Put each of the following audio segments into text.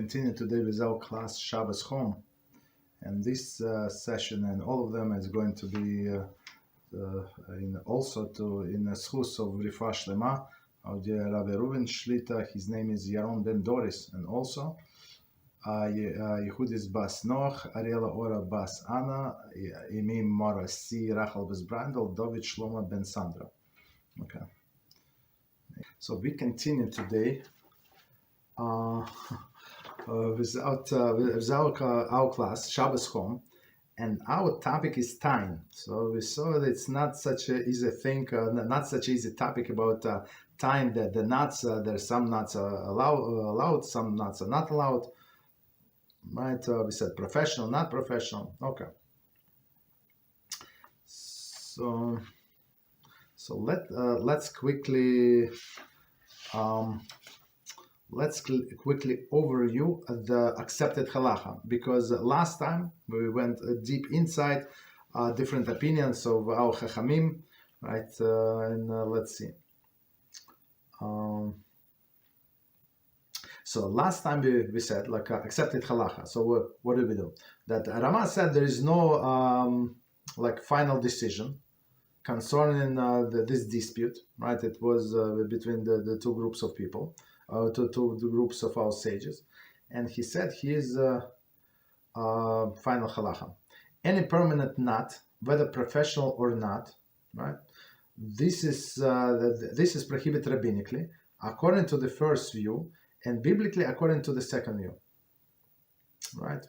continue today with our class Shabbos Home, and this session and all of them is going to be in the schus of Rifah Shlema of the Rabbi Reuven Shlita. His name is Yaron Ben Doris, and also Yehudis Bas Noach, Ariela Ora Bas Anna, Imim Mara Si, Rachel Bas Brandel, David Shlomo Ben Sandra. Okay. So we continue today with our class Shabbos Home, and our topic is time. So we saw that it's not such an easy thing, not such an easy topic about time. That the nuts, there's some nuts are allowed, some nuts are not allowed. Right? We said professional, not professional. Okay. So let's quickly overview the accepted Halachah, because last time we went deep inside different opinions of our Chachamim, right? Let's see. So last time we said like accepted Halachah. So what did we do? That Rama said there is no like final decision concerning this dispute, right? It was between the two groups of people, two groups of our sages, and he said here's final halacha: any permanent knot, whether professional or not, right? This is prohibited rabbinically according to the first view, and biblically according to the second view, right?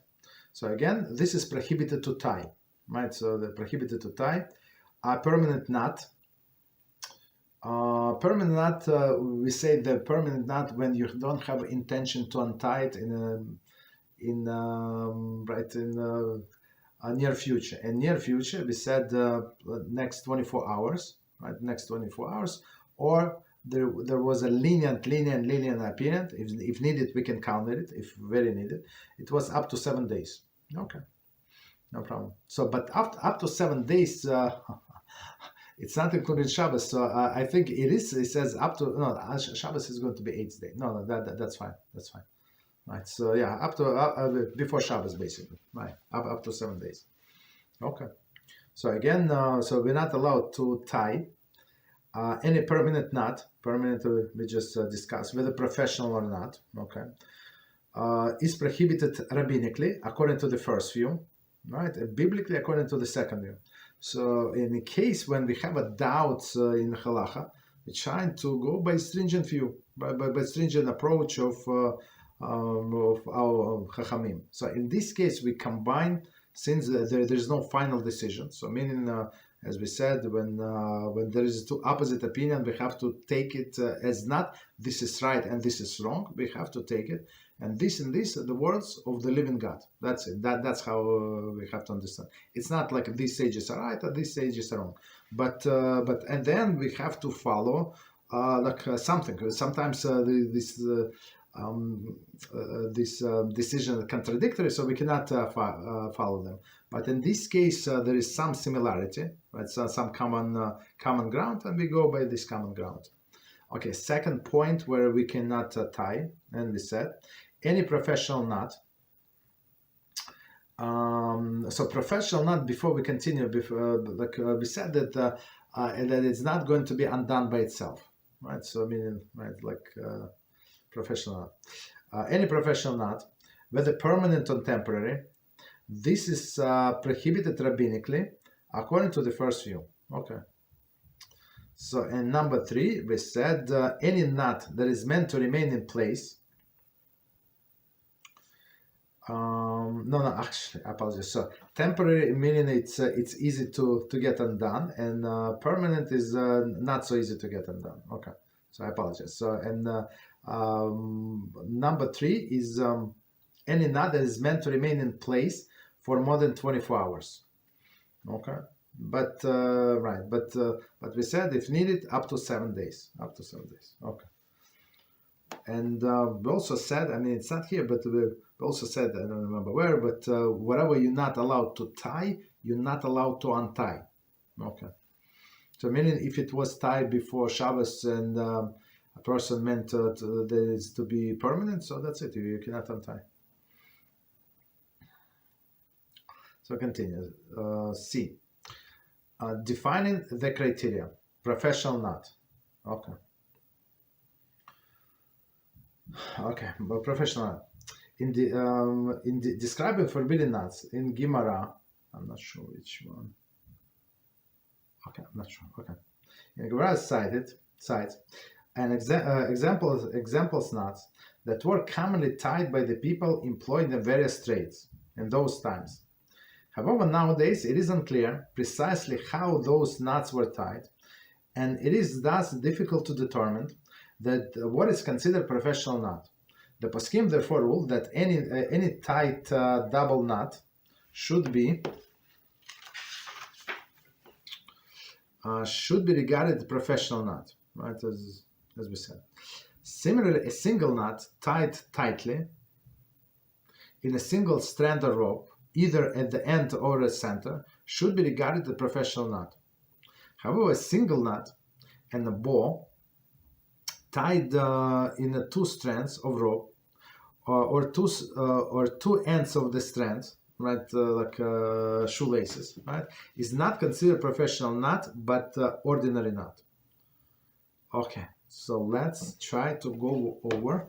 So again, this is prohibited to tie, right? So they're prohibited to tie. A permanent knot. We say the permanent knot when you don't have intention to untie it in near future. In near future, we said next 24 hours, right? Next 24 hours, or there was a lenient opinion. If needed, we can counter it. If very needed, it was up to 7 days. Okay, no problem. So, but up to 7 days. It's not included Shabbos, so I think it is. It says up to Shabbos is going to be 8th day. No, that's fine. That's fine, right? So yeah, up to before Shabbos basically, right? Up to 7 days. Okay. So again, so we're not allowed to tie any permanent knot. Permanent we just discussed, whether professional or not. Okay, is prohibited rabbinically according to the first view, right? And biblically according to the second view. So in the case when we have a doubt in Halachah, we're trying to go by stringent view, by stringent approach of our Chachamim. So in this case, we combine, since there's no final decision. So meaning, as we said, when there is two opposite opinion, we have to take it as not this is right and this is wrong. We have to take it. And this are the words of the living God. That's it. That's how we have to understand. It's not like these sages are right or these sages are wrong. But and then we have to follow something. Sometimes this decision is contradictory, so we cannot follow them. But in this case, there is some similarity, right? So some common ground, and we go by this common ground. Okay, second point where we cannot tie, and we said any professional knot. So professional knot, before we continue, we said that that it's not going to be undone by itself, right? So meaning, right, like professional knot. Any professional knot, whether permanent or temporary, this is prohibited rabbinically according to the first view. Okay. So in number 3, we said any knot that is meant to remain in place. Actually, I apologize. So temporary meaning it's easy to get undone, and permanent is not so easy to get undone. Okay, so I apologize. So and number 3 is any knot that is meant to remain in place for more than 24 hours. Okay. But but we said if needed up to 7 days. Up to 7 days. Okay. And we also said, I mean, it's not here, but we also said, I don't remember where, but whatever you're not allowed to tie, you're not allowed to untie. Okay. So meaning if it was tied before Shabbos and a person meant to be permanent, so that's it. You cannot untie. So continue. C. Defining the criteria. Professional knot. Okay, but professional knot. In the describing forbidden knots in Gemara, I'm not sure which one. Okay, I'm not sure. Okay, in Gemara cites an examples knots that were commonly tied by the people employed in various trades in those times. However, nowadays it is unclear precisely how those knots were tied, and it is thus difficult to determine that what is considered professional knot. The poskim therefore rule that any tight double knot should be regarded as professional knot, right? As we said. Similarly, a single knot tied tightly in a single strand of rope, either at the end or at the center, should be regarded as a professional knot. However, a single knot and a bow tied in two strands of rope or two ends of the strands, right, like shoelaces, right, is not considered professional knot but ordinary knot. Okay, so let's try to go over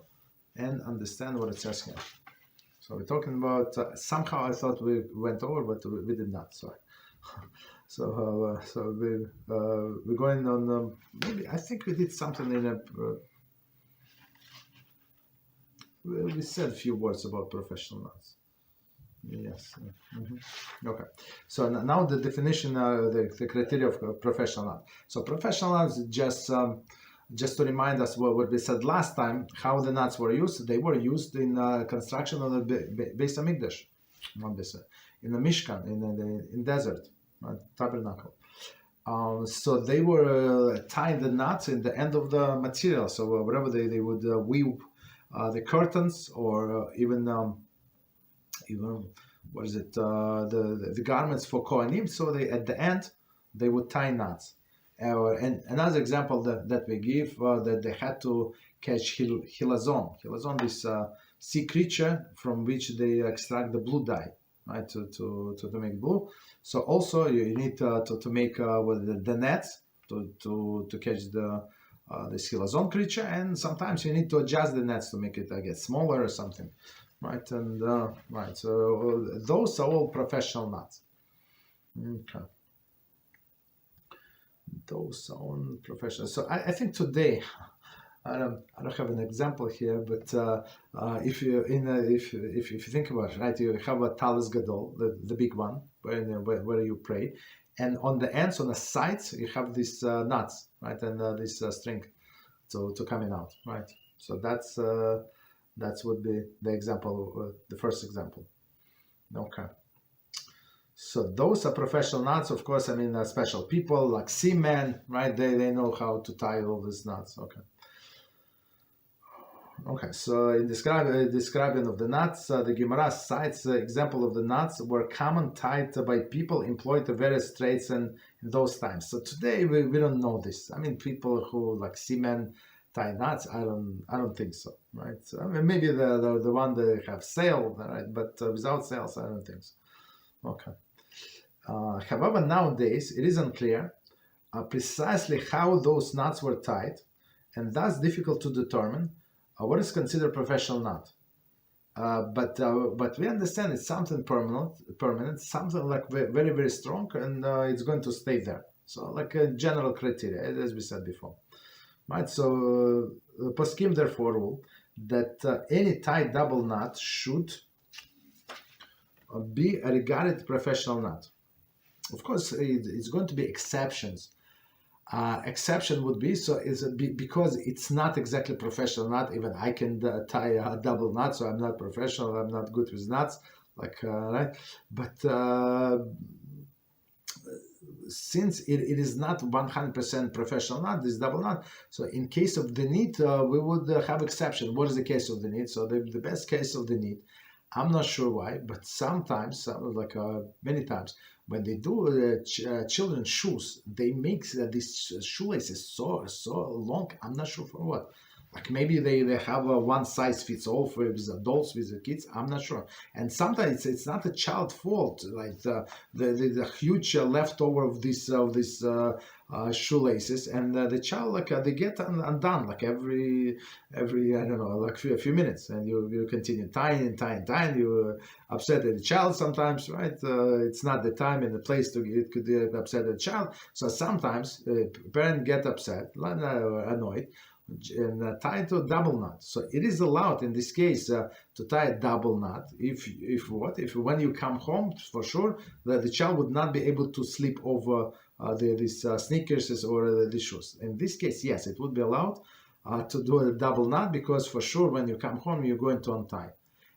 and understand what it says here. So we're talking about somehow I thought we went over, but we did not. Sorry. So we're going on. Maybe I think we did something in a. We said a few words about professional knots. Yes. Mm-hmm. Okay. So now the definition, the criteria of professional knot. So professional knots just to remind us what we said last time, how the knots were used. They were used in construction of the Beis Hamikdash, in the Mishkan, in desert, tabernacle. So they were tying the knots in the end of the material. So wherever they would weave the curtains or even what is it, the garments for Kohanim. So they at the end they would tie knots. And another example that we give, that they had to catch hilazon. Hilazon, this sea creature from which they extract the blue dye, right, to make blue. So also you need to make the nets to catch this hilazon creature, and sometimes you need to adjust the nets to make it get smaller or something, right? And right, so those are all professional knots. Okay. Those on professional. So I think today, I don't have an example here, but if you think about it, right, you have a talis gadol, the big one, where you pray, and on the ends, on the sides, you have these knots, right, and this string to coming out, right. So that would be the example, the first example. Okay. So those are professional knots, of course. I mean, special people like seamen, right? They know how to tie all these knots. Okay. So in describing of the knots, the Gemara cites the example of the knots were common tied by people employed in various trades in those times. So today we don't know this. I mean, people who like seamen tie knots. I don't think so, right? So, I mean, maybe the one that have sail, right? But without sails, I don't think so. Okay. However, nowadays it is unclear precisely how those knots were tied, and thus difficult to determine what is considered professional knot. But we understand it's something permanent, something like very, very strong, and it's going to stay there. So like a general criteria, as we said before, right? So poskim therefore rule that any tied double knot should be regarded professional knot. Of course, it's going to be exceptions. Exception would be because it's not exactly professional knot. Even I can tie a double knot, so I'm not professional. I'm not good with knots, right? But since it is not 100% professional knot, this double knot. So in case of the need, we would have exception. What is the case of the need? So the best case of the need, I'm not sure why, but sometimes, many times, when they do children's shoes, they make these shoelaces so long. I'm not sure for what. Like maybe they have a one size fits all for with adults, with the kids. I'm not sure. And sometimes it's not a child fault. Like the huge leftover of this shoelaces, and the child they get undone like every I don't know, like a few minutes, and you continue tying. You upset the child sometimes, right? It's not the time and the place to it could upset the child. So sometimes parents get upset, annoyed, and tie to a double knot. So it is allowed in this case to tie a double knot. If when you come home, for sure that the child would not be able to sleep over these sneakers or the shoes. In this case, yes, it would be allowed to do a double knot, because for sure when you come home you're going to untie.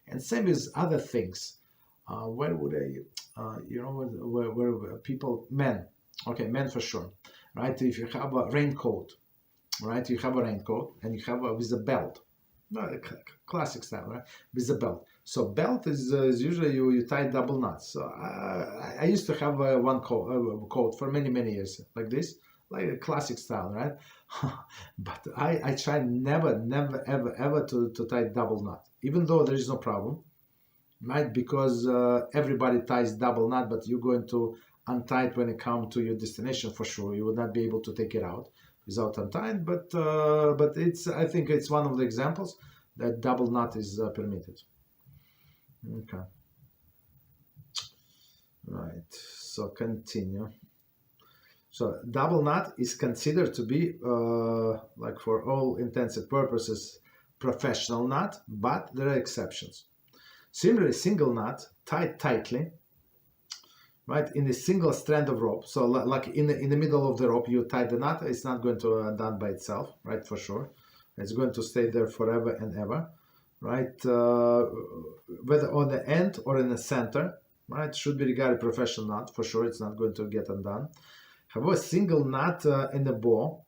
And same as other things. Where would where people, men, okay, men for sure, right? If you have a raincoat, right? You have a raincoat and you have with a belt, classic style, right? With a belt. So belt is usually you tie double knots. So I used to have one coat for many years like this, like a classic style, right? But I try never ever to tie double knot, even though there is no problem, right? Because everybody ties double knot, but you're going to untie it when it comes to your destination for sure. You will not be able to take it out without untying, but I think it's one of the examples that double knot is permitted. Okay, right. So continue. So double knot is considered to be like for all intents and purposes professional knot, but there are exceptions. Similarly, single knot tied tightly, right, in a single strand of rope. So like in the middle of the rope, you tie the knot. It's not going to undone by itself, right, for sure. It's going to stay there forever and ever, right? Whether on the end or in the center, right, should be regarded professional knot, for sure. It's not going to get undone. However, a single knot in the bow,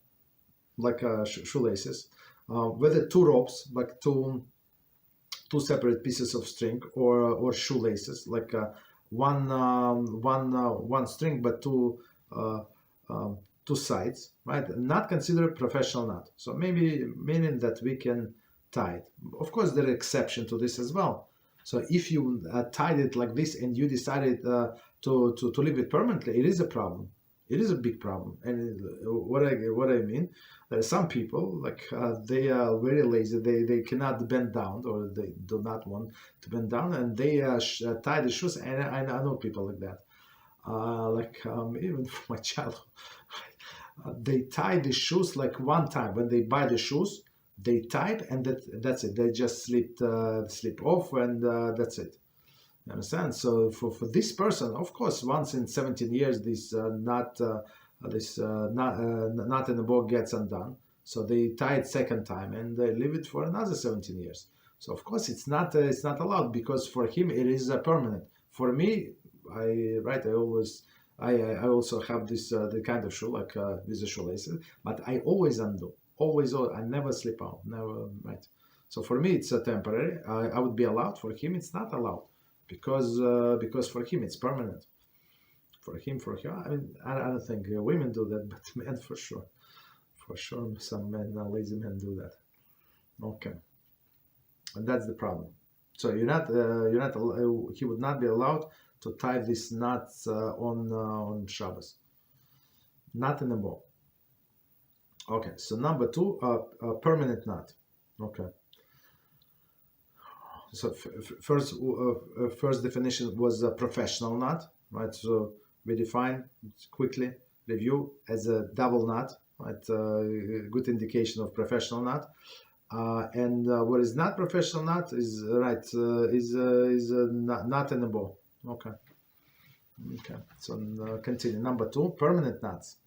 like shoelaces, whether two ropes, like two separate pieces of string, or shoelaces, like one string but two sides, right? Not considered professional knot. So maybe meaning that we can tie it. Of course, there are exceptions to this as well. So if you tied it like this and you decided to leave it permanently, it is a problem. It is a big problem. And what I mean, some people, like they are very lazy. They cannot bend down, or they do not want to bend down, and they tie the shoes. And I know people like that. Even for my childhood, they tie the shoes like one time when they buy the shoes. They tie it, and that's it. They just slip off, and that's it. You understand? So for this person, of course, once in 17 years, this knot in the bow gets undone. So they tie it second time, and they leave it for another 17 years. So of course, it's not allowed, because for him it is permanent. For me, I also have this the kind of shoe like with the shoelaces, but I always undo. Always, I never slip out. Never, right? So for me, it's temporary. I would be allowed. For him, it's not allowed. Because for him it's permanent. For her, I mean, I don't think women do that, but men for sure. For sure, some men, lazy men, do that. Okay, and that's the problem. So he would not be allowed to tie these knots on Shabbos. Not in the bow. Okay, so number two, a permanent knot. Okay. So first definition was a professional knot, right? So we define quickly review as a double knot, right? Good indication of professional knot. And what is not professional knot is knot in the bow. Okay. So continue. Number two, permanent knots.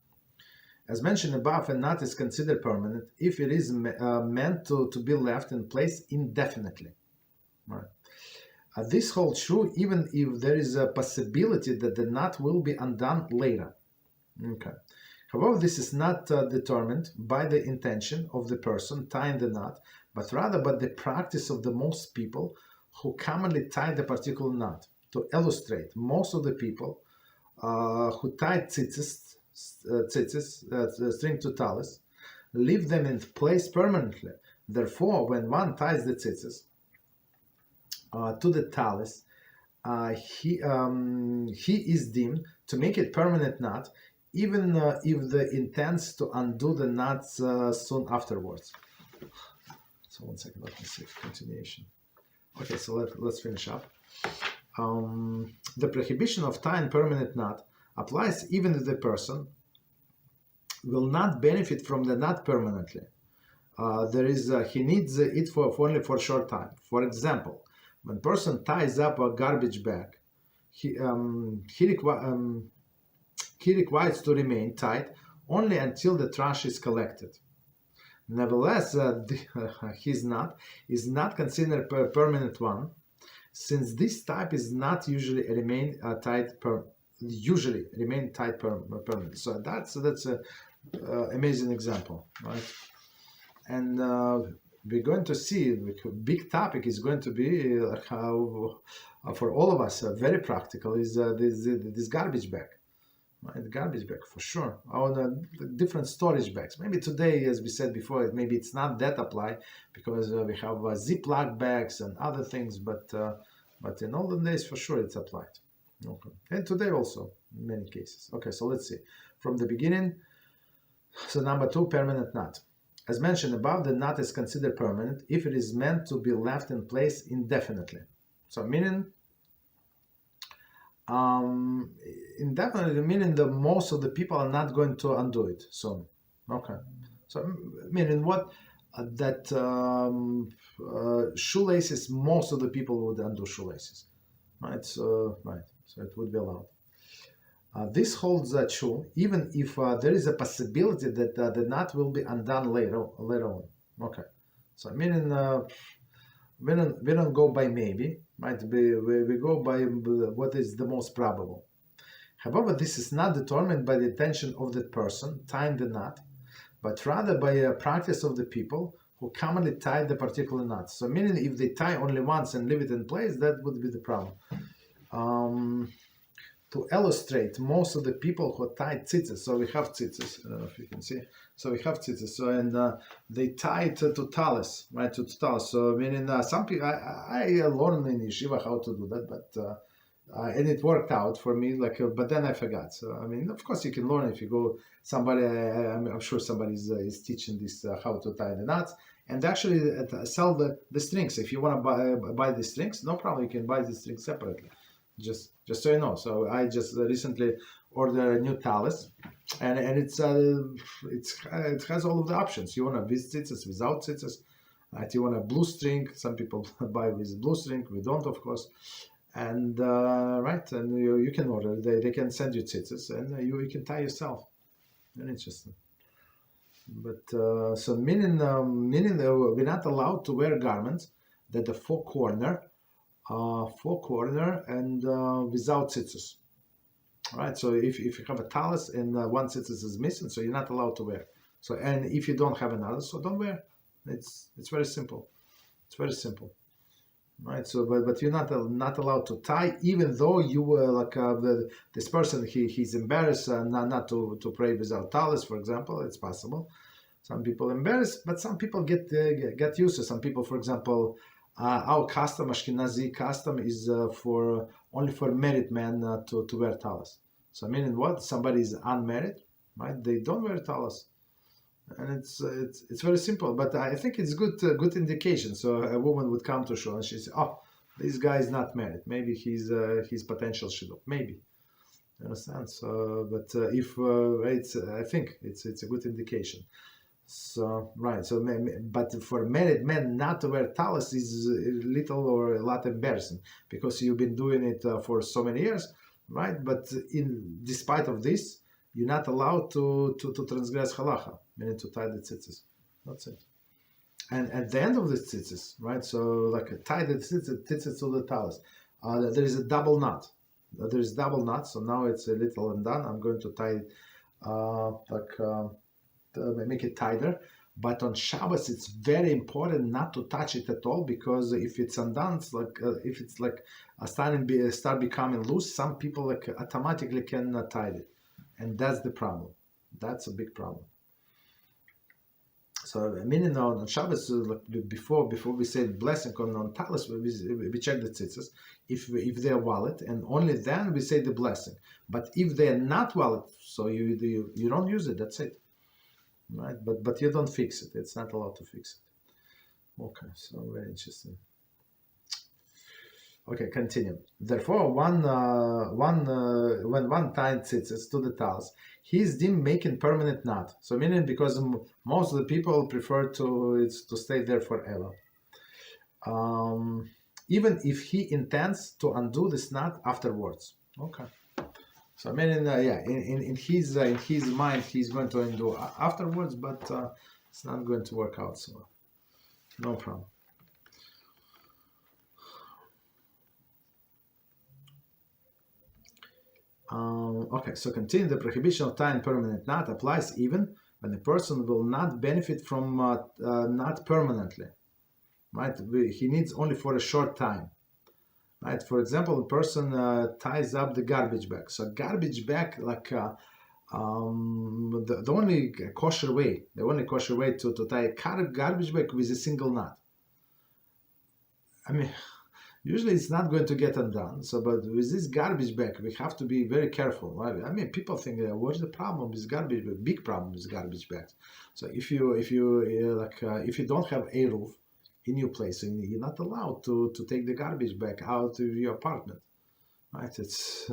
As mentioned above, a knot is considered permanent if it is meant to be left in place indefinitely. Right. This holds true even if there is a possibility that the knot will be undone later. Okay. However, this is not determined by the intention of the person tying the knot, but rather by the practice of the most people who commonly tie the particular knot. To illustrate, most of the people who tie tzitzis, string to talis, leave them in place permanently. Therefore, when one ties the tzitzis to the talis, he is deemed to make it permanent knot, even if the intends to undo the knots soon afterwards. So 1 second, let me see continuation. Okay, so let's finish up. The prohibition of tying permanent knot applies even if the person will not benefit from the knot permanently. He needs it only for a short time. For example, when person ties up a garbage bag, he requires to remain tight only until the trash is collected. Nevertheless, his knot is not considered a permanent one, since this type is not usually tight permanently. So that's a amazing example, right? And we're going to see a big topic is going to be how for all of us very practical is this garbage bag. Right, garbage bag for sure. Or the different storage bags. Maybe today, as we said before, maybe it's not that applied because we have Ziploc bags and other things. But in olden days, for sure, it's applied. Okay, and today also in many cases. Okay, so let's see from the beginning. So number 2, permanent knot. As mentioned above, the knot is considered permanent if it is meant to be left in place indefinitely. So meaning. Indefinitely meaning that most of the people are not going to undo it soon. Okay, so meaning what? That shoelaces, most of the people would undo shoelaces, right? So it would be allowed. This holds true even if there is a possibility that the knot will be undone later on. Okay, so meaning we don't go by maybe. Right, we go by what is the most probable. However, this is not determined by the intention of the person tying the knot, but rather by a practice of the people who commonly tie the particular knot. So meaning if they tie only once and leave it in place, that would be the problem. To illustrate, most of the people who tie tzitzis, so we have tzitzis, I don't know if you can see, so we have tzitzis, so and they tie it to talis, right, to talis. So meaning some people, I learned in yeshiva how to do that, but and it worked out for me, but then I forgot. So I mean, of course you can learn if you go, I'm sure somebody is teaching this how to tie the knots, and actually sell the strings. If you want to buy the strings, no problem, you can buy the strings separately. Just so you know. So I just recently ordered a new talis, and it has all of the options. You want to with tzitzis, without tzitzis. You want a blue string. Some people buy with blue string. We don't, of course. And and you can order. They can send you tzitzis, and you can tie yourself. Very interesting. But so meaning we're not allowed to wear garments that the four corner and without tzitzis. All right, so if you have a talis and one tzitzis is missing, so you're not allowed to wear. So and if you don't have another, so don't wear. It's very simple. It's very simple. Right. So but you're not allowed to tie, even though you were this person he's embarrassed not to pray without talis, for example. It's possible. Some people embarrassed, but some people get used to. Some people, for example. Our custom, Ashkenazi custom, is only for married men to wear talis. So meaning what? Somebody is unmarried, right? They don't wear talis, and it's very simple. But I think it's good indication. So a woman would come to shul and she say, "Oh, this guy is not married. Maybe he's potential shidduch. Maybe." You understand? So, but if I think it's a good indication. So right, so but for married men not to wear talis is a lot embarrassing because you've been doing it for so many years, right? But despite of this, you're not allowed to transgress halachah, meaning to tie the tzitzis. That's it. And at the end of the tzitzis, right? So tie the tzitzis to the talis. There is a double knot. There is double knot. So now it's a little undone. I'm going to tie it make it tighter. But on Shabbos, it's very important not to touch it at all, because if it's undone, it's if it's start becoming loose, some people automatically can tie it, and that's the problem. That's a big problem. So meaning on Shabbos, before we say blessing on talis, we check the tzitzis if they are valid, and only then we say the blessing. But if they are not valid, so you don't use it. That's it, right? But you don't fix it. It's not allowed to fix it. Okay, so very interesting. Okay, continue. Therefore, when one tie tzitzis to the talis, he is deemed making permanent knot. So meaning, because most of the people prefer to stay there forever. Even if he intends to undo this knot afterwards. Okay. So meaning, in his mind, he's going to undo afterwards, but it's not going to work out so well. No problem. Okay, so continue. The prohibition of tying permanent knot applies even when the person will not benefit from knot permanently, right? He needs only for a short time, right? For example, a person ties up the garbage bag. So garbage bag, the only kosher way, to tie a garbage bag with a single knot. I mean, usually it's not going to get undone. So, but with this garbage bag, we have to be very careful. Right? I mean, people think, what's the problem with garbage bag? Big problem with garbage bags. So if you don't have a roof in your place, and you're not allowed to take the garbage bag out of your apartment, right? It's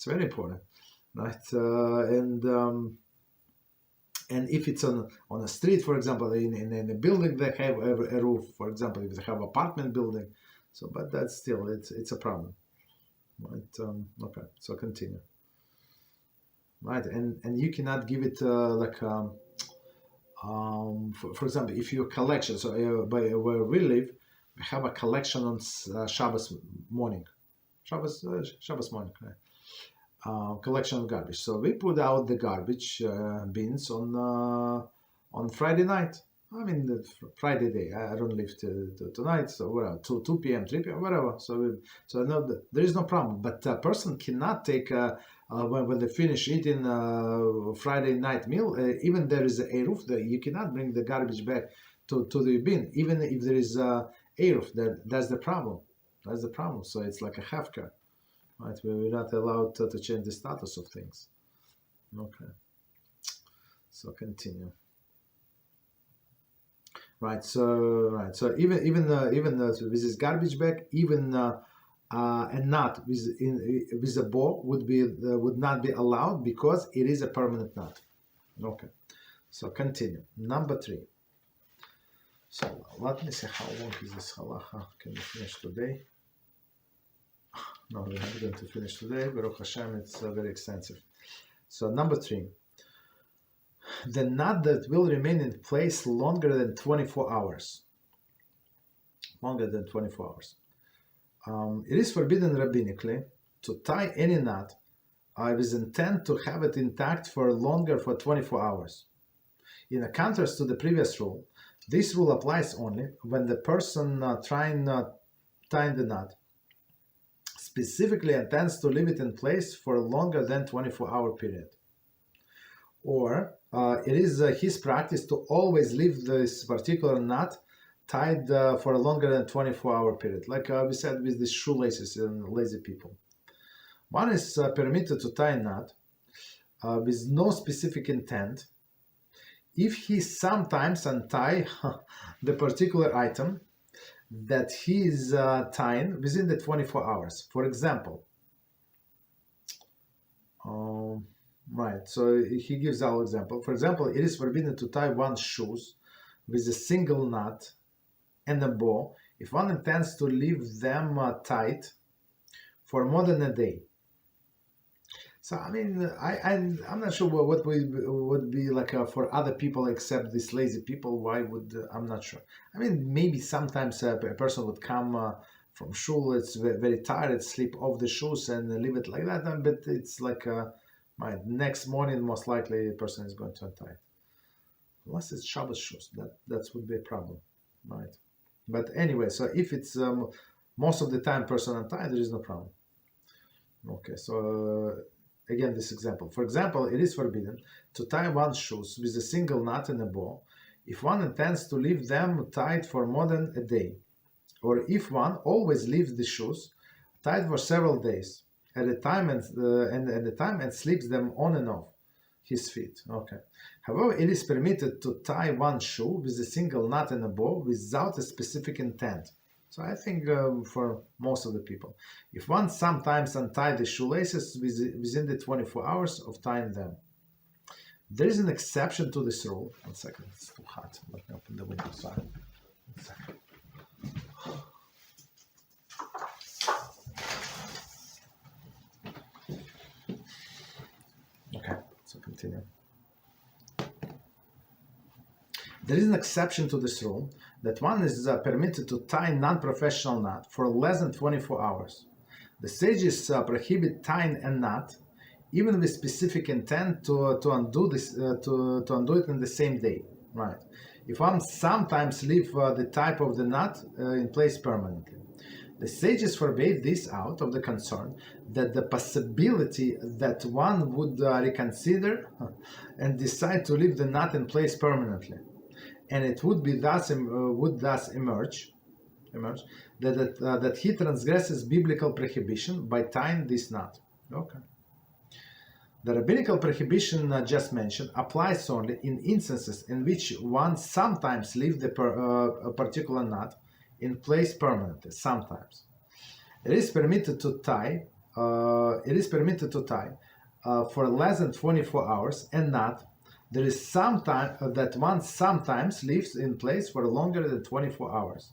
very important, right? And if it's on a street, for example, in a building that have a roof, for example, if they have apartment building. So, but that's still, it's a problem, right? Okay, so continue, right? And you cannot give it for example, if your collection, so by where we live, we have a collection on Shabbos morning, Shabbos morning, right? Collection of garbage. So we put out the garbage bins on Friday night. I mean, the Friday day. I don't live tonight, so whatever, 2 p.m., 3 p.m., whatever. So no, there is no problem. But a person cannot take when they finish eating Friday night meal. Even there is a roof there, you cannot bring the garbage back to the bin. Even if there is a roof, that's the problem. That's the problem. So it's like a hefker, right? We're not allowed to change the status of things. Okay. So continue. Right. So even with this garbage bag, even a knot with a bow would not be allowed, because it is a permanent knot. Okay. So continue. Number 3. So let me see how long is this halacha. Can we finish today? No, we're not going to finish today. Baruch HaShem, it's very extensive. So number 3. The knot that will remain in place longer than 24 hours. Longer than 24 hours. It is forbidden rabbinically to tie any knot with intent to have it intact for 24 hours. In a contrast to the previous rule, this rule applies only when the person tying the knot specifically intends to leave it in place for a longer than 24-hour period. Or it is his practice to always leave this particular knot tied for a longer than 24-hour period, like we said with the shoelaces and lazy people. One is permitted to tie a knot with no specific intent if he sometimes untie the particular item that he is tying within the 24 hours. For example, right, so he gives our example. For example, it is forbidden to tie one's shoes with a single knot and a bow if one intends to leave them tied for more than a day. So I mean, I'm not sure what would be like for other people except these lazy people. Why would I'm not sure. I mean, maybe sometimes a person would come from shul, it's very tired, sleep off the shoes and leave it like that. But it's like my next morning, most likely, a person is going to untie it. unless it's Shabbos shoes. That would be a problem, right? But anyway, so if it's most of the time person untied, there is no problem. Okay, so again, this example. For example, it is forbidden to tie one's shoes with a single knot and a bow if one intends to leave them tied for more than a day, or if one always leaves the shoes tied for several days at a time and slips them on and off his feet. Okay. However, it is permitted to tie one shoe with a single knot and a bow without a specific intent. So I think for most of the people, if one sometimes untie the shoelaces within the 24 hours of tying them, there is an exception to this rule. 1 second, it's too hot. Let me open the window. Sorry. 1 second. Okay, so continue. There is an exception to this rule that one is permitted to tie non-professional knot for less than 24 hours. The sages prohibit tying a knot even with specific intent to undo it in the same day. Right? If one sometimes leave the type of the knot in place permanently. The sages forbade this out of the concern that the possibility that one would reconsider and decide to leave the knot in place permanently, and it would thus emerge that he transgresses biblical prohibition by tying this knot. Okay. The rabbinical prohibition just mentioned applies only in instances in which one sometimes leaves a particular knot in place permanently. Sometimes it is permitted to tie. For less than 24 hours and not. There is sometimes that one sometimes leaves in place for longer than 24 hours,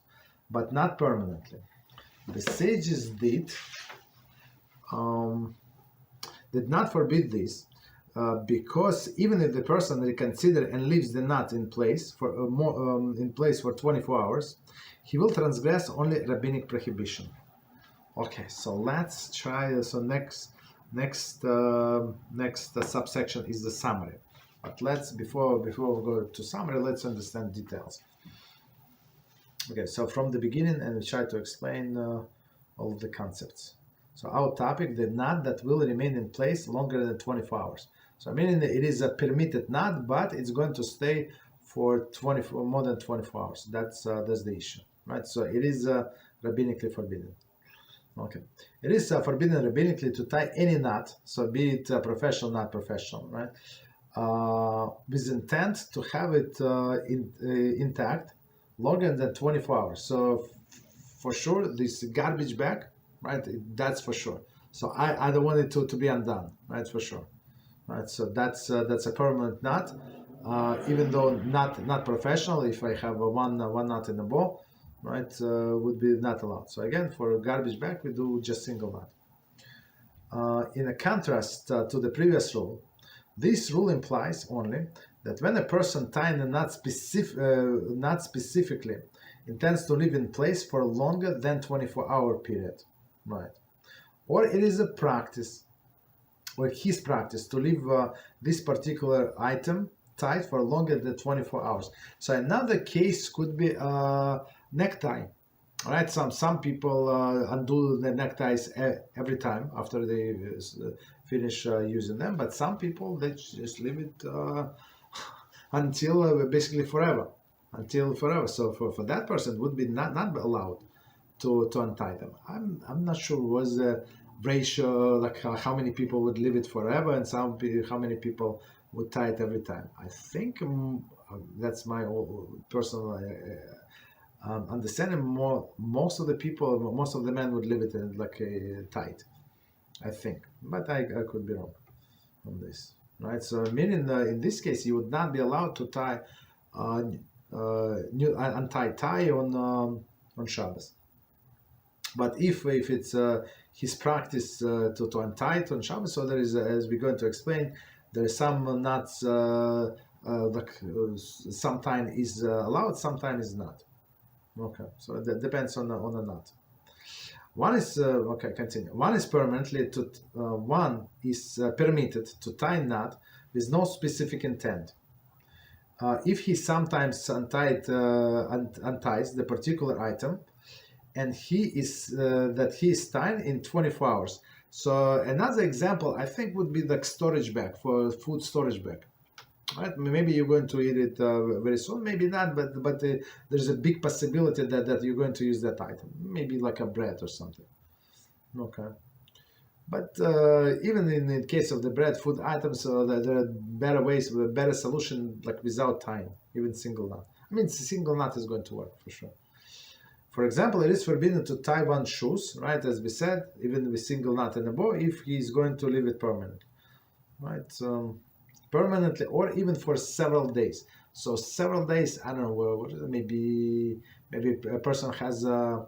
but not permanently. The sages did not forbid this because even if the person reconsiders and leaves the knot in place for 24 hours, he will transgress only rabbinic prohibition. Okay, so let's try. So next subsection is the summary. But let's before we go to summary, let's understand details. Okay, so from the beginning, and we try to explain all of the concepts. So our topic, the knot that will remain in place longer than 24 hours. So I mean, it is a permitted knot, but it's going to stay for more than 24 hours. That's the issue, right? So it is rabbinically forbidden. Okay, it is forbidden rabbinically to tie any knot, so be it professional, not professional, right? With intent to have it intact longer than 24 hours. So for sure, this garbage bag, right? That's for sure. So I don't want it to be undone, right? For sure, right? So that's a permanent knot, even though not professional. If I have one knot in a bow, right, would be not allowed. So again, for a garbage bag, we do just single knot. In a contrast to the previous rule, this rule implies only that when a person tying a knot specifically intends to leave in place for longer than 24-hour period, right? Or it is a practice, or his practice, to leave this particular item tied for longer than 24 hours. So another case could be necktie. All right, some people undo the neckties every time after they finish using them, but some people, they just leave it until basically forever, So for that person, it would be not allowed to untie them. I'm not sure was the ratio, like how many people would leave it forever and how many people would tie it every time. I think that's my personal understanding. Most of the men would leave it like tight, I think, but I could be wrong on this, right? So meaning in this case, you would not be allowed to tie untie tie on Shabbos. But if it's his practice to untie it on Shabbos, so there is, as we're going to explain, there is some knots sometimes is allowed, sometimes is not. Okay, so that depends on the knot. One is continue. One is permitted to tie knot with no specific intent. if he sometimes unties the particular item, and he is tied in 24 hours. So another example, I think, would be the storage bag, for food storage bag. Right? Maybe you're going to eat it very soon, maybe not, but there's a big possibility that you're going to use that item, maybe like a bread or something. Okay. But even in the case of the bread food items, there are better ways, better solution, like without tying, even single knot. I mean, single knot is going to work for sure. For example, it is forbidden to tie one's shoes, right? As we said, even with single knot and a bow, if he's going to leave it permanently, right? Permanently, or even for several days. So several days, I don't know, what is it? Maybe a person has I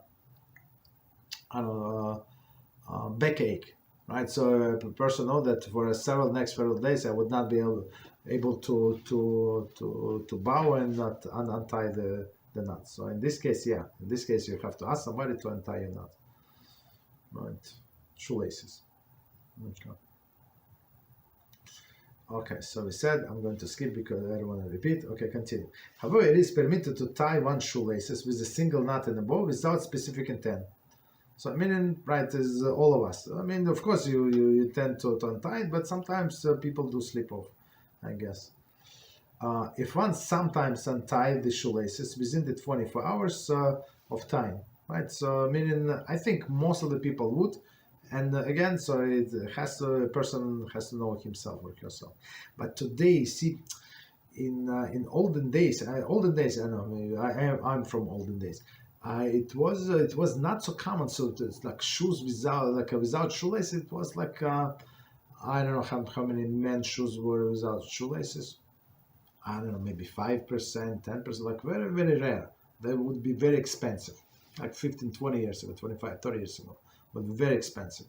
don't know, backache, right? So a person know that for next several days I would not be able to bow and not untie the knot. So in this case, yeah, in this case you have to ask somebody to untie your knot, right? Shoelaces. Okay. Okay, so we said, I'm going to skip because I don't want to repeat. Okay, continue. However, it is permitted to tie one shoelaces with a single knot and a bow without specific intent. So, I mean, right, is all of us. I mean, of course, you tend to untie it, but sometimes people do slip off, I guess. If one sometimes untie the shoelaces within the 24 hours of time, right? So, meaning, I think most of the people would. And again, so a person has to know himself or herself. But today, see, in olden days, I know, I'm from olden days. It was not so common. So it's like shoes without shoelaces. It was like I don't know how many men's shoes were without shoelaces. I don't know, maybe 5%, 10%, like very, very rare. They would be very expensive, like 15, 20 years ago, 25, 30 years ago, but very expensive.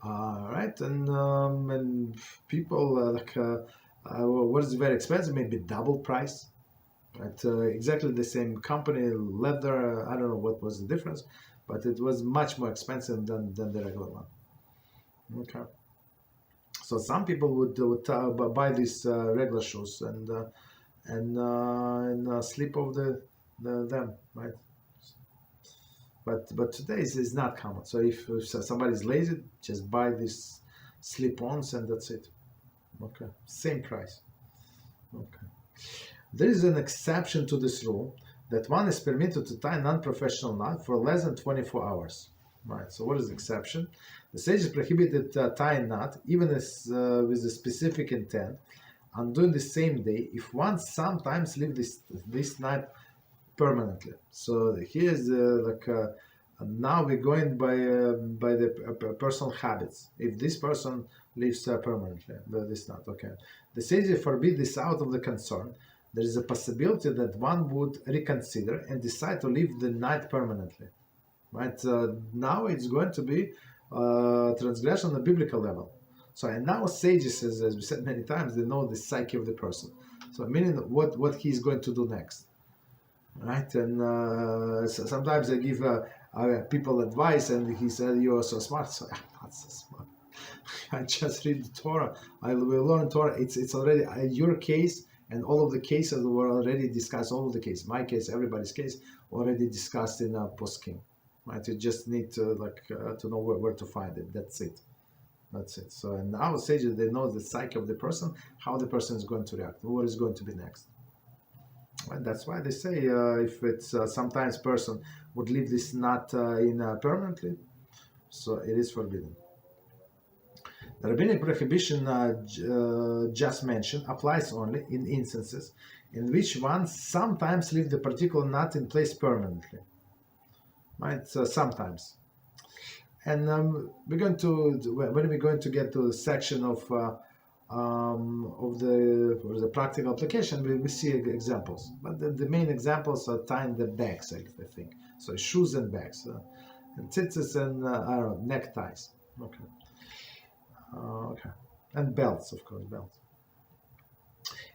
Right? And people what is very expensive? Maybe double price. Right? Exactly the same company, leather. I don't know what was the difference, but it was much more expensive than the regular one. Okay. So some people would buy these regular shoes and slip off them, right? But today is not common. So if somebody's lazy, just buy these slip-ons and that's it. Okay, same price. Okay. There is an exception to this rule that one is permitted to tie non-professional knot for less than 24 hours. Right. So what is the exception? The sages prohibited tying knot even as with a specific intent on doing the same day if one sometimes leave this knot permanently. So here's now we're going by the personal habits. If this person lives permanently, this not okay. The sages forbid this out of the concern. There is a possibility that one would reconsider and decide to leave the night permanently. Right now, it's going to be transgression on the biblical level. So, and now sages, as we said many times, they know the psyche of the person. So, meaning what he's going to do next. Right, and so sometimes I give people advice, and he said, "You are so smart." So I'm not so smart. I just read the Torah. I will learn Torah. It's already your case, and all of the cases were already discussed. All of the cases, my case, everybody's case, already discussed in poskim. Right, you just need to to know where to find it. That's it. That's it. So, and our sages, they know the psyche of the person, how the person is going to react, what is going to be next. And that's why they say if it's sometimes person would leave this knot in permanently, so it is forbidden. The rabbinic prohibition just mentioned applies only in instances in which one sometimes leave the particular knot in place permanently. Right? So sometimes. And we're going to, when we're going to get to the section of the practical application, we see examples. But the main examples are tying the bags, I think. So shoes and bags, and tzitzis and I don't know, neckties. Okay. Okay. And belts, of course, belts.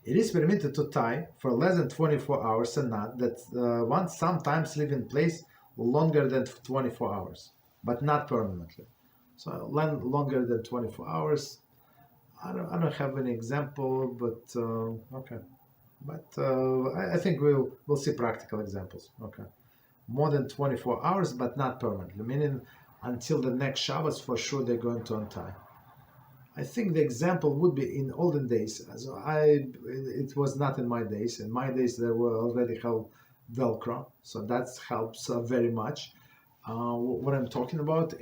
It is permitted to tie for less than 24 hours a knot that one sometimes leave in place longer than 24 hours, but not permanently. So longer than 24 hours. I don't have an example, but okay. But I think we'll see practical examples. Okay, more than 24 hours, but not permanently. Meaning until the next Shabbos, for sure they're going to untie. I think the example would be in olden days. So it was not in my days. In my days, there were already have Velcro, so that helps very much. What I'm talking about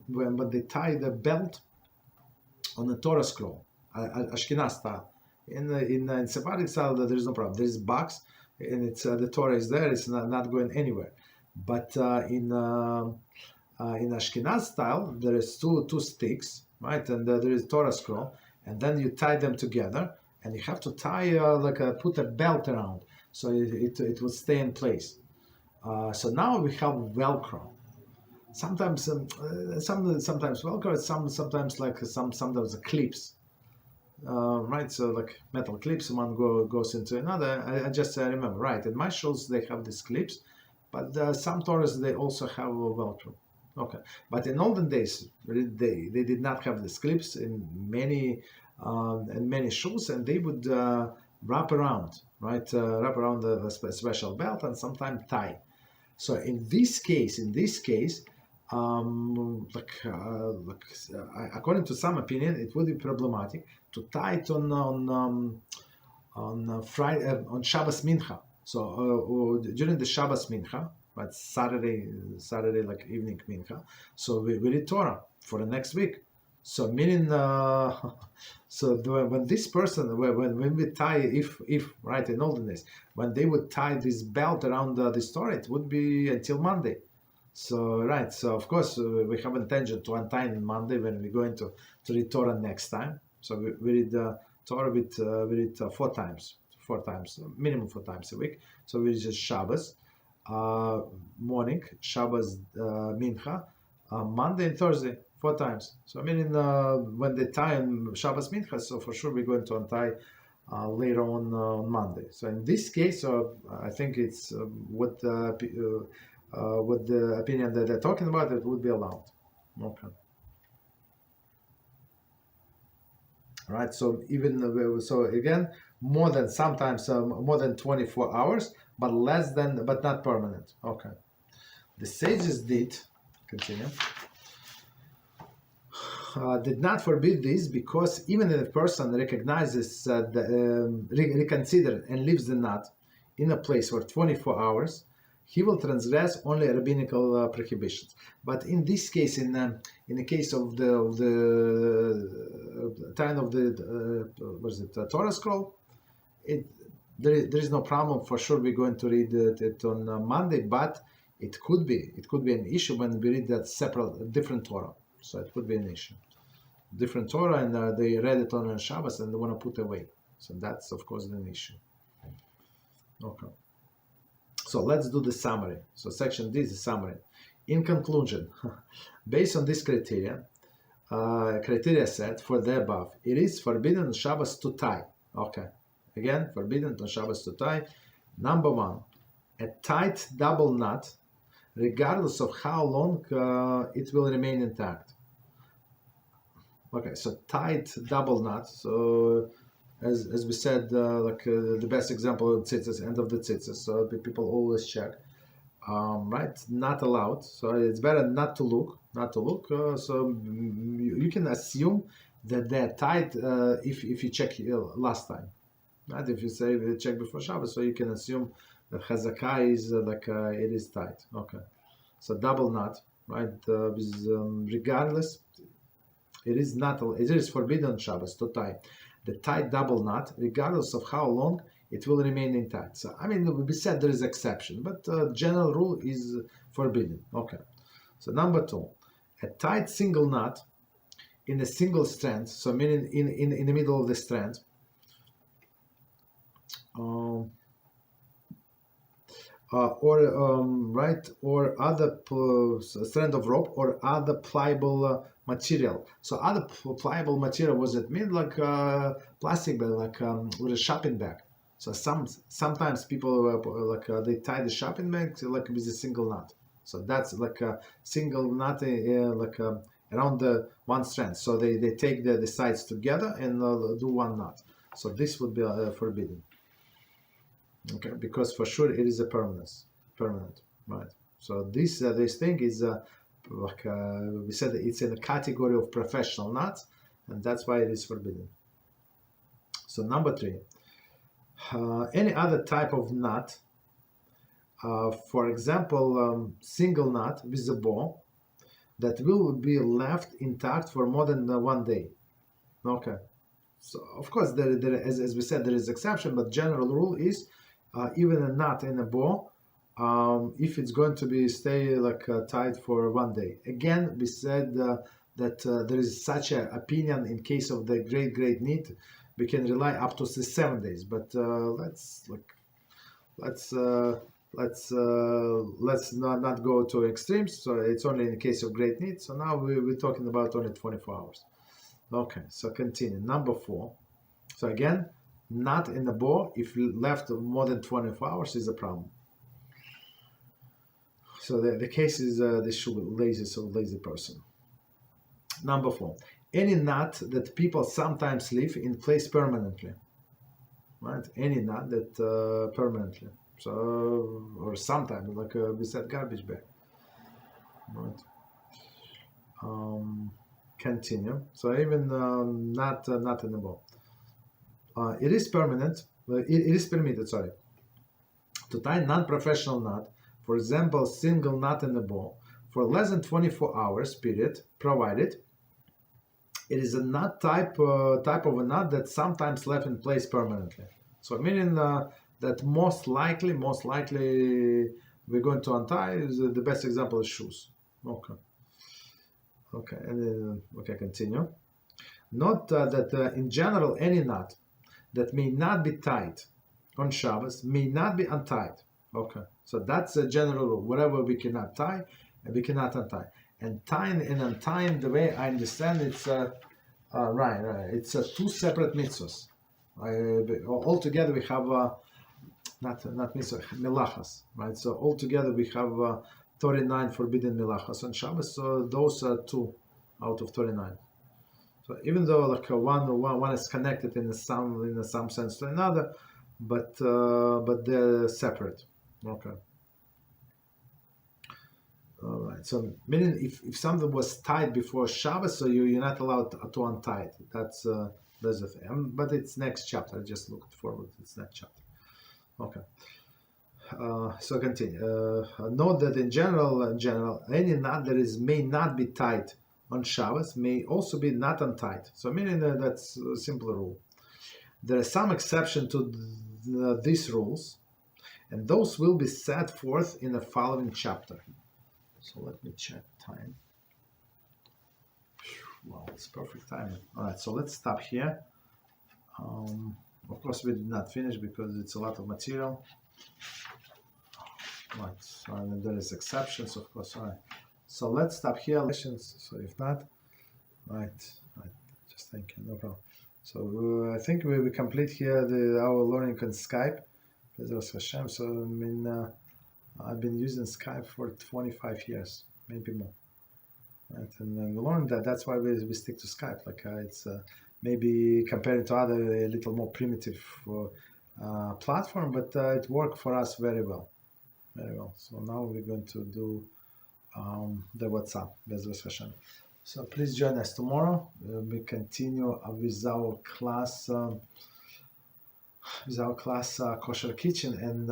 when they tie the belt on the Torah scroll, Ashkenaz style. In Sephardic style, there is no problem. There is box, and it's the Torah is there. It's not going anywhere. But in Ashkenaz style, there is two sticks, right? And there is Torah scroll, and then you tie them together, and you have to tie put a belt around, so it will stay in place. So now we have Velcro. Sometimes sometimes Velcro, sometimes sometimes clips, right? So like metal clips, one goes into another. I just remember, right? In my shoes they have these clips, but some Torahs they also have Velcro. Okay, but in olden days they did not have these clips in many shoes, and they would wrap around, right? Wrap around the special belt and sometimes tie. So in this case, according to some opinion, it would be problematic to tie it on Friday on Shabbos Mincha. So during the Shabbos Mincha, but Saturday like evening Mincha. So we read Torah for the next week. So meaning, when this person, when we tie, if right in olden days, when they would tie this belt around this Torah, it would be until Monday. So right, so of course we have intention to untie on Monday when we're going to read Torah next time. So we read Torah we read four times, minimum 4 times a week. So we read just Shabbos morning, Shabbos Mincha, Monday and Thursday. 4 times. So I mean, when they tie on Shabbos Mincha, so for sure we're going to untie later on Monday. So in this case, I think it's what the opinion that they're talking about, it would be allowed. Okay. All right. So so again, more than sometimes more than 24 hours, but not permanent. Okay. The sages did continue. Did not forbid this because even if a person recognizes, reconsiders and leaves the nut in a place for 24 hours, he will transgress only rabbinical prohibitions. But in this case, in the case of the time of the Torah scroll, there is no problem. For sure, we're going to read it on Monday, but it could be an issue when we read that different Torah. So it could be an issue. Different Torah, and they read it on Shabbos and they want to put away. So that's, of course, an issue. Okay. So let's do the summary. So section D is the summary. In conclusion, based on this criteria set for the above, it is forbidden on Shabbos to tie. Okay. Again, forbidden on Shabbos to tie. Number one, a tight double knot, regardless of how long it will remain intact. Okay, so tight double knot. So as we said, the best example of tzitzis, end of the tzitzis. So people always check, right? Not allowed. So it's better not to look. So you can assume that they're tight if you check last time, right? If you say check before Shabbos, so you can assume that chazakah is it is tight. Okay, so double knot, right? Regardless. It is forbidden on Shabbos to tie the tight double knot, regardless of how long it will remain intact. So, I mean, we said there is exception, but general rule is forbidden. Okay. So number two, a tight single knot in a single strand, so meaning in the middle of the strand, or other strand of rope or other pliable material. So other pliable material, what does it mean? Like plastic bag, like with a shopping bag. So sometimes people they tie the shopping bag like with a single knot. So that's like a single knot around the one strand. So they take the sides together and do one knot. So this would be forbidden. Okay, because for sure it is a permanent, right? So this thing is like we said, it's in a category of professional nuts, and that's why it is forbidden. So number 3, any other type of nut, for example, single nut with a bow that will be left intact for more than 1 day. Okay. So of course, as we said, there is exception, but general rule is even a knot in a bow, if it's going to be stay like tied for 1 day. Again, we said that there is such an opinion in case of the great need, we can rely up to 7 days. But let's not go to extremes. So it's only in case of great need. So now we're talking about only 24 hours. Okay, so continue. Number 4. So again, not in the bow, if left more than 24 hours is a problem. So the case is this should be lazy person. Number 4. Any knot that people sometimes leave in place permanently. Right? Any knot that permanently. So, or sometimes, like we said, garbage bag. Right? Continue. So even not in the bow. It is permanent. It is permitted. Sorry, to tie non-professional knot, for example, single knot in the bow, for less than 24 hours period, provided it is a knot type of a knot that sometimes left in place permanently. So meaning that most likely we're going to untie. The best example is shoes. Okay. Okay, and okay, continue. Note that in general, any knot that may not be tied on Shabbos may not be untied. Okay, so that's a general rule. Whatever we cannot tie, we cannot untie. And tying and untying, the way I understand it's right. It's 2 separate mitzvahs. Altogether we have not mitzvah, melachas, right? So altogether we have 39 forbidden melachas on Shabbos. So those are 2 out of 39. So even though like one is connected in some sense to another, but they're separate. Okay. All right. So meaning if something was tied before Shabbos, so you're not allowed to untie it. That's the thing. But it's next chapter. I just looked forward. It's next chapter. Okay. So continue. Note that in general, any knot that may not be tied on Shabbos may also be not untied. So meaning that's a simple rule. There are some exceptions to these rules, and those will be set forth in the following chapter. So let me check time. Wow, it's perfect timing. All right, so let's stop here. Of course, we did not finish because it's a lot of material. Right, so and there is exceptions, of course. All right, so let's stop here. So if not, right, just thinking, no problem. So I think we complete here our learning on Skype. BeEzrat HaShem. So I mean, I've been using Skype for 25 years, maybe more. Right, and then we learned that's why we stick to Skype. Like it's maybe compared to other a little more primitive platform, but it worked for us very well. Very well. So now we're going to do the WhatsApp, BeEzrat HaShem. So please join us tomorrow. We continue with our class, Kosher Kitchen, and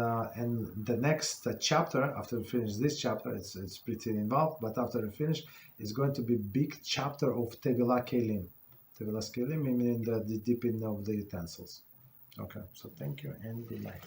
the next chapter after we finish this chapter, it's pretty involved. But after we finish, it's going to be big chapter of Tevilah Kelim. Tevilah Kelim meaning the dipping of the utensils. Okay. So thank you and good night.